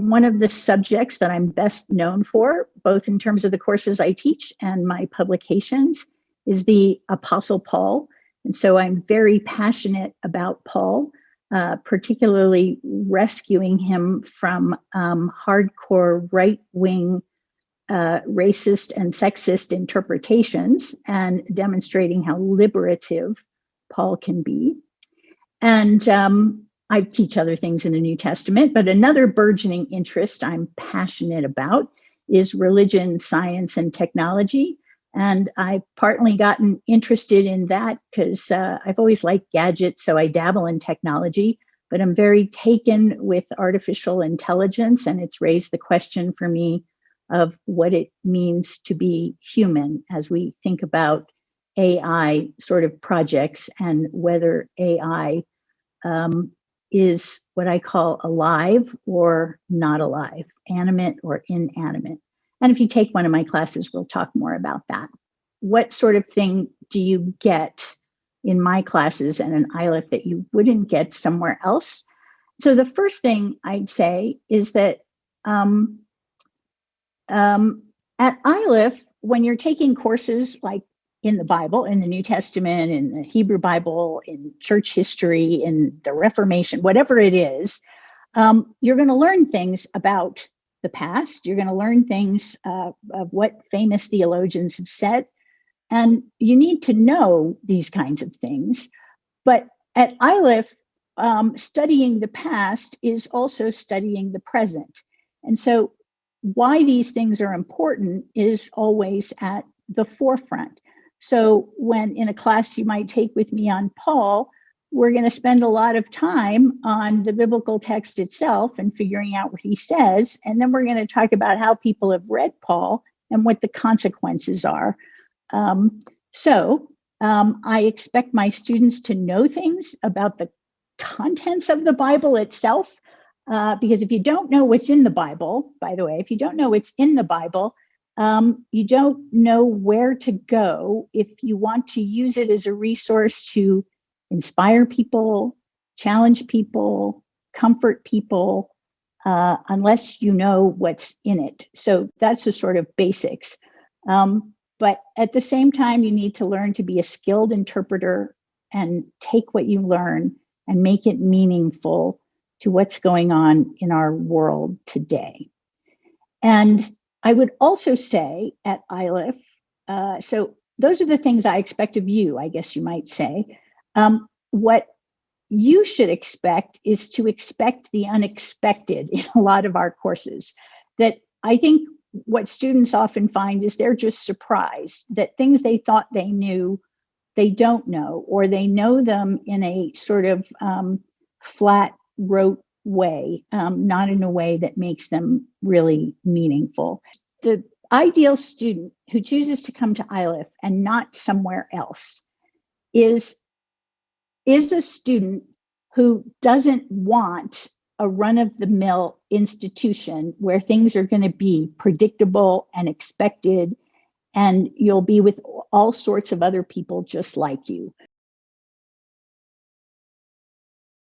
One of the subjects that I'm best known for, both in terms of the courses I teach and my publications, is the Apostle Paul. And so I'm very passionate about Paul, particularly rescuing him from hardcore right-wing racist and sexist interpretations and demonstrating how liberative Paul can be. And I teach other things in the New Testament, but another burgeoning interest I'm passionate about is religion, science, and technology. And I've partly gotten interested in that because I've always liked gadgets, so I dabble in technology, but I'm very taken with artificial intelligence, and it's raised the question for me of what it means to be human as we think about AI sort of projects and whether AI is what I call alive or not alive, animate or inanimate. And if you take one of my classes, we'll talk more about that. What sort of thing do you get in my classes and in Iliff that you wouldn't get somewhere else? So the first thing I'd say is that at Iliff, when you're taking courses like in the Bible, in the New Testament, in the Hebrew Bible, in church history, in the Reformation, whatever it is, you're going to learn things about the past. You're going to learn things of what famous theologians have said. And you need to know these kinds of things. But at Iliff, studying the past is also studying the present. And so why these things are important is always at the forefront. So when in a class you might take with me on Paul, we're going to spend a lot of time on the biblical text itself and figuring out what he says. And then we're going to talk about how people have read Paul and what the consequences are. I expect my students to know things about the contents of the Bible itself, because if you don't know what's in the Bible, by the way, if you don't know what's in the Bible, you don't know where to go if you want to use it as a resource to inspire people, challenge people, comfort people, unless you know what's in it. So that's the sort of basics. But at the same time, you need to learn to be a skilled interpreter and take what you learn and make it meaningful to what's going on in our world today. And I would also say at Iliff, so those are the things I expect of you, I guess you might say. What you should expect is to expect the unexpected in a lot of our courses. That I think what students often find is they're just surprised that things they thought they knew, they don't know, or they know them in a sort of flat, rote way, not in a way that makes them really meaningful. The ideal student who chooses to come to Iliff and not somewhere else is a student who doesn't want a run-of-the-mill institution where things are going to be predictable and expected, and you'll be with all sorts of other people just like you.